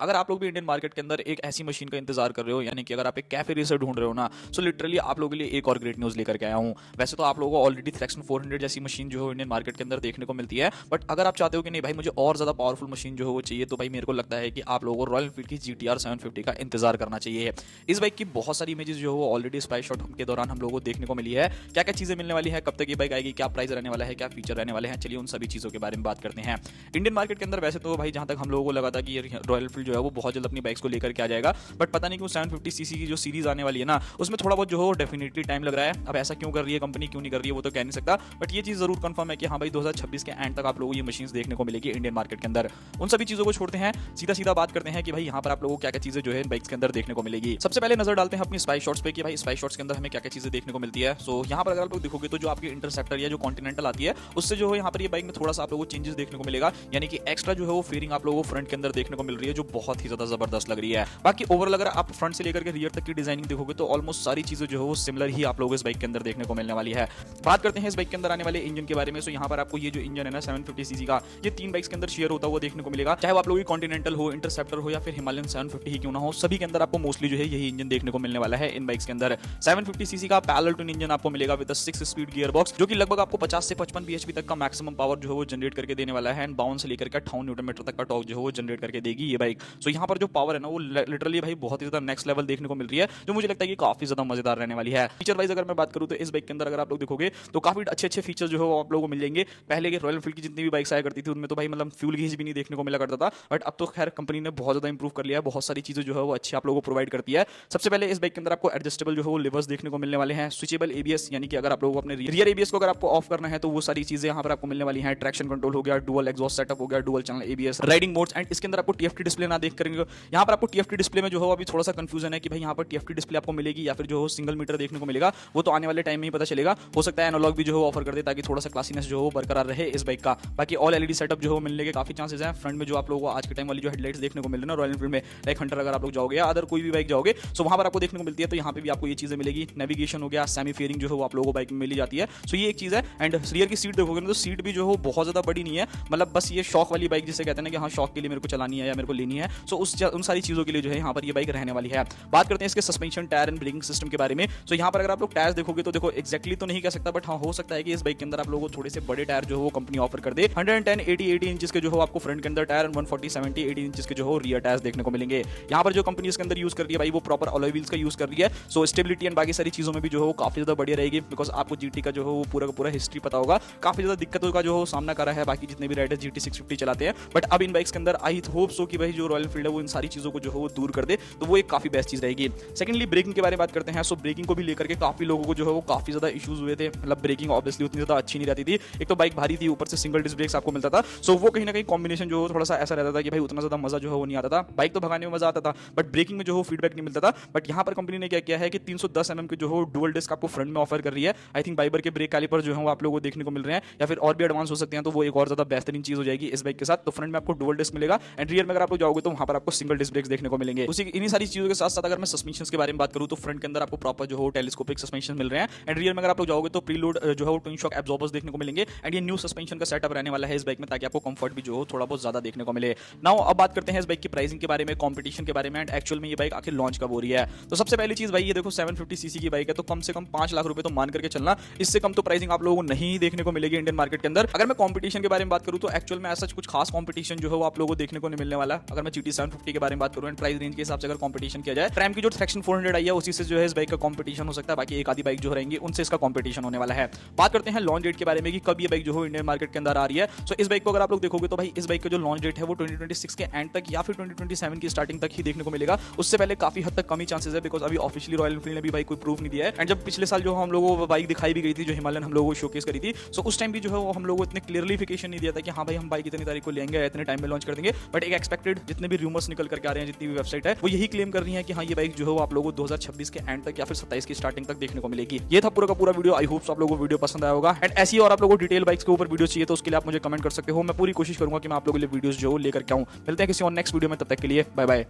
अगर आप लोग भी इंडियन मार्केट के अंदर एक ऐसी मशीन का इंतजार कर रहे हो, यानी कि अगर आप एक कैफे रेसर ढूंढ रहे हो ना, सो लिटरली आप लोगों के लिए एक और ग्रेट न्यूज़ लेकर के आया हूँ। वैसे तो आप लोगों को ऑलरेडी थ्रेक्सन 400 जैसी मशीन जो है इंडियन मार्केट के अंदर देखने को मिलती है, बट अगर आप चाहते हो कि नहीं भाई मुझे और ज़्यादा पावरफुल मशीन जो है वो चाहिए, तो भाई मेरे को लगता है कि आप लोगों को रॉयल एनफील्ड की GTR 750 का इंतजार करना चाहिए। इस बाइक की बहुत सारी इमेजेस जो है वो ऑलरेडी स्पाई शॉट के दौरान हम लोगों को देखने को मिली है। क्या क्या चीज़ें मिलने वाली है, कब तक ये बाइक आएगी, क्या प्राइस रहने वाला है, क्या फीचर रहने वाले हैं, चलिए उन सभी चीज़ों के बारे में बात करते हैं। इंडियन मार्केट के अंदर वैसे तो भाई जहाँ तक हम लोगों को लगा था कि रॉयल एनफील्ड जो है वो बहुत जल्द अपनी बाइक्स को लेकर के आ जाएगा, बट पता नहीं क्यों 750 सीसी की जो सीरीज आने वाली है ना, उसमें थोड़ा बहुत जो है डेफिनेटली टाइम लग रहा है। अब ऐसा क्यों कर रही है कंपनी, क्यों नहीं कर रही है वो तो कह नहीं सकता, बट ये चीज़ जरूर कंफर्म है कि हाँ भाई 2026 के एंड तक आप लोगों को ये मशीन देखने को मिलेगी इंडियन मार्केट के अंदर। उन सभी चीज़ों को छोड़ते हैं, सीधा सीधा बात करते हैं कि भाई यहाँ पर आप लोगों को क्या क्या चीज़ें जो है बाइक्स के अंदर देखने को मिलेगी। सबसे पहले नजर डालते हैं अपनी स्पाई शॉट्स पे कि भाई स्पाई शॉट्स के अंदर हमें क्या क्या चीज़ें देखने को मिलती है। सो यहाँ पर अगर आप लोग देखोगे तो जो आपकी इंटरसेप्टर या जो कॉन्टिनेंटल आती है, उससे जो है यहाँ पर ये बाइक में थोड़ा सा आप लोगों को चेंजेस देखने को मिलेगा, यानी कि एक्स्ट्रा जो है वो फेयरिंग आप लोगों को फ्रंट के अंदर देखने को मिल रही है, जो बहुत ही ज्यादा जबरदस्त लग रही है। बाकी ओवरऑल अगर आप फ्रंट से लेकर के रियर तक की डिजाइनिंग देखोगे तो ऑलमोस्ट सारी चीजें जो है वो सिमिलर ही आप लोगों को इस बाइक के अंदर देखने को मिलने वाली है। बात करते हैं इस बाइक के अंदर आने वाले इंजन के बारे में। सो यहाँ पर आपको ये जो इंजन है ना 750 सीसी का, ये 3 बाइक्स के अंदर शेयर होता हुआ देखने को मिलेगा, चाहे वो आप लोगों की कॉन्टिनेंटल हो, इंटरसेप्टर हो या फिर हिमालयन 750 ही क्यों ना हो, सभी के अंदर आपको मोस्टली जो है यही इंजन देखने को मिलने वाला है इन बाइक्स के अंदर। 750 सीसी का पैरेलल ट्विन इंजन आपको मिलेगा विद 6 स्पीड गियर बॉक्स, जो कि लगभग आपको 50 से 55 bhp तक का मैक्सिमम पावर जो है वो जनरेट करके देने वाला है, एंड 52 से लेकर के 58 न्यूटन मीटर तक का टॉर्क जो है वो जनरेट करके देगी ये बाइक। सो यहाँ पर जो पावर है ना वो लिटरली भाई बहुत ही ज्यादा नेक्स्ट लेवल देखने को मिल रही है, जो मुझे लगता है कि काफी ज्यादा मजेदार रहने वाली है। फीचर वाइज अगर मैं बात करूँ तो इस बाइक के अंदर अगर आप लोग देखोगे तो काफी अच्छे अच्छे फीचर जो है वो आप लोगों को मिल जाएंगे। पहले के रॉयल एनफील्ड की जितनी भी बाइक्स आया करती थी उनमें तो भाई मतलब फ्यूल गेज भी नहीं देखने को मिला करता था, बट अब तो खैर कंपनी ने बहुत ज्यादा इंप्रूव कर लिया है, बहुत सारी चीजें जो है वो अच्छी आप लोगों को प्रोवाइड करती है। सबसे पहले इस बाइक के अंदर आपको एडजस्टेबल जो है वो लिवर्स देखने को मिलने वाले हैं, स्विचेबल एबीएस, यानी कि अगर आप लोगों को अपने रियर एबीएस को अगर आपको ऑफ करना है तो वो सारी चीजें यहाँ पर आपको मिलने वाली हैं। ट्रैक्शन कंट्रोल हो गया, डुअल एग्जॉस्ट सेटअप हो गया, dual channel ABS, riding modes, and इसके अंदर आपको टीएफटी डिस्प्ले ना देख करेंगे। यहाँ पर आपको टीएफटी डिस्प्ले में जो है अभी थोड़ा सा कंफ्यूजन है कि भाई यहाँ पर टीएफटी डिस्प्ले आपको मिलेगी या फिर जो सिंगल मीटर देखने को मिलेगा, वो तो आने वाले टाइम में ही पता चलेगा। हो सकता है एनालॉग भी जो है ऑफर कर दे ताकि थोड़ा सा क्लासीनेस जो है बरकरार रहे इस बाइक का। बाकी ऑल एलईडी सेटअप जो है मिलने के काफी चांसेस हैं। फ्रंट में जो आप लोगों को आज के टाइम वाली जो हेडलाइट्स देखने को मिल रही है ना रॉयल एनफील्ड में, लाइक हंटर अगर आप लोग जाओगे या अदर कोई भी बाइक जाओगे सो वहां पर आपको देखने को मिलती है, तो यहाँ पे भी आपको ये चीजें मिलेगी। नेविगेशन हो गया, सेमी फेयरिंग जो है वो आप लोगों को बाइक में मिली जाती है, सो ये एक चीज है। एंड रियर की सीट देखोगे ना तो सीट भी जो है बहुत ज्यादा बड़ी नहीं है, मतलब बस ये शौक वाली बाइक जिसे कहते हैं ना कि हाँ शौक के लिए मेरे को चलानी है या मेरे को लेनी है, सो उन सारी चीजों के लिए जो है यहाँ पर ये बाइक रहने वाली है। बात करते हैं इसके suspension, tyre and braking system के बारे में। सो यहाँ पर अगर आप लोग टायर देखोगे तो देखो एक्जैक्टली तो नहीं कह सकता, बट हाँ हो सकता है कि इस बाइक के अंदर आप लोगों को थोड़े से बड़े टायर जो है वो कंपनी ऑफर कर दे। 110 80 इंचेस के जो है आपको फ्रंट के अंदर टायर, 140 70 80 इंचेस के जो है रियर टायर्स देखने को मिलेंगे। यहाँ पर जो कंपनी इसके अंदर यूज कर रही है भाई वो प्रॉपर अलॉय व्हील्स का यूज कर रही है, सो स्टेबिलिटी एंड बाकी सारी चीजों में भी जो है वो काफी ज्यादा बढ़िया रहेगी, बिकॉज आपको जीटी का जो है वो पूरा का पूरा हिस्ट्री पता होगा, काफी ज्यादा दिक्कतों का जो है सामना कर रहा है बाकी जितने भी राइडर जीटी 650 चलाते हैं, बट अब इन बाइक्स के अंदर आई होप सो कि भाई जो रॉयल एनफील्ड है वो इन सारी चीजों को जो है वो दूर कर दे, तो वो एक काफी बेस्ट चीज रहेगी। सेकंडली ब्रेकिंग के बारे में बात करते हैं। सो ब्रेकिंग को भी लेकर के काफी लोगों को जो है वो काफी ज्यादा इश्यूज हुए थे, मतलब ब्रेकिंग ऑब्वियसली उतनी ज्यादा अच्छी नहीं रहती थी, एक तो बाइक भारी थी, ऊपर से सिंगल डिस्क ब्रेक्स आपको मिलता था, सो वो कहीं ना कहीं कॉम्बिनेशन जो थोड़ा सा ऐसा रहता था कि भाई उतना ज्यादा मजा जो है वो नहीं आता था। बाइक तो भगाने में मजा आता था बट ब्रेकिंग में जो है फीडबैक नहीं मिलता था। बट यहाँ पर कंपनी ने क्या किया है कि 310 mm के जो है डुअल डिस्क आपको फ्रंट में ऑफर कर रही है। आई थिंक बाइबर के ब्रेक कैलिपर जो है वो आप लोगों को देखने को मिल रहे हैं, या फिर और भी एडवांस हो सकते हैं, तो वो एक और ज्यादा बेहतरीन चीज हो जाएगी इस बाइक के साथ। तो फ्रंट में आपको डुअल डिस्क मिलेगा एंड रियर में अगर आप लोग जाओगे तो वहां पर आपको सिंगल डिस्क ब्रेक्स देखने को मिलेंगे। उसी इन्हीं सारी चीजों के साथ साथ अगर मैं सस्पेंशन के बारे में बात करूं तो फ्रंट के अंदर आपको प्रॉपर जो है टेलीस्कोपिक सस्पेंशन मिल रहे हैं, एंड रियर में अगर आप लोग जाओगे तो प्रीलोड जो है वो ट्विन शॉक एब्जॉर्बर्स देखने को मिलेंगे, एंड ये न्यू सस्पेंशन का सेटअप रहने वाला है इस बाइक में, ताकि आपको कंफर्ट भी जो हो थोड़ा बहुत ज्यादा देखने को मिले। नाउ अब बात करते हैं इस बाइक की प्राइसिंग के बारे में, कंपटीशन के बारे में, एंड एक्चुअल में ये बाइक आखिर लॉन्च कब हो रही है। तो सबसे पहली चीज भाई ये देखो 750 सीसी की बाइक है, तो कम से कम 5 लाख रुपए तो मान करके चलना, इससे कम तो प्राइसिंग आप लोगों को नहीं देखने को मिलेगी इंडियन मार्केट के अंदर। अगर मैं कंपटीशन के बारे में बात करूं तो एक्चुअल में ऐसा कुछ खास कंपटीशन जो है वो आप लोगों को देखने को नहीं मिलने वाला। अगर मैं GT 750 के बारे में बात करूं एंड प्राइस रेंज के हिसाब से अगर कंपटीशन किया जाए, ट्रैम की जो थ्रेक्शन 400 आई है उसी से जो है इस बाइक का कंपटीशन हो सकता है, बाकी एक आधी बाइक जो रहेंगी उनसे इसका कंपटीशन होने वाला है। बात करते हैं लॉन्च डेट के बारे में कि कब ये बाइक जो है इंडियन मार्केट के अंदर आ रही है। सो इस बाइक को अगर आप लोग देखोगे तो भाई इस बाइक का जो लॉन्च डेट है वो 2026 के एंड तक या फिर 2027 की स्टार्टिंग तक ही देखने को मिलेगा। उससे पहले काफी हद तक कम ही चांसेस है, बिकॉज अभी ऑफिशियली रॉयल एनफील्ड ने भी भाई कोई प्रूफ नहीं दिया है। एंड जब पिछले साल जो हम लोगों को बाइक दिखाई भी गई थी, जो हिमालयन हम लोगों को शोकेस करी थी, सो उस टाइम भी जो है वो हम लोगों को इतने क्लियरलिफिकेशन नहीं दिया था कि हाँ भाई हम बाइक इतनी तारीख को लेंगे, इतने टाइम में लॉन्च कर देंगे। बट एक एक्सपेक्टेड जितने भी रूमर्स निकल करके आ रहे हैं, जितनी भी वेबसाइट है वो यही क्लेम कर रही है कि हाँ ये बाइक जो है वो आप लोगों को 2026 के एंड तक या फिर 27 की स्टार्टिंग तक देखने को मिलेगी। ये था पूरा का पूरा वीडियो। आई होप आप लोगों को वीडियो पसंद आया होगा, एंड ऐसी और आप लोगों को डिटेल बाइक्स के ऊपर वीडियो चाहिए तो उसके लिए आप मुझे कमेंट कर सकते हो। मैं पूरी कोशिश करूंगा कि मैं आप लोगों के लिए वीडियोस जो लेकर के आऊं। मिलते हैं किसी और नेक्स्ट वीडियो में, तब तक के लिए बाय बाय।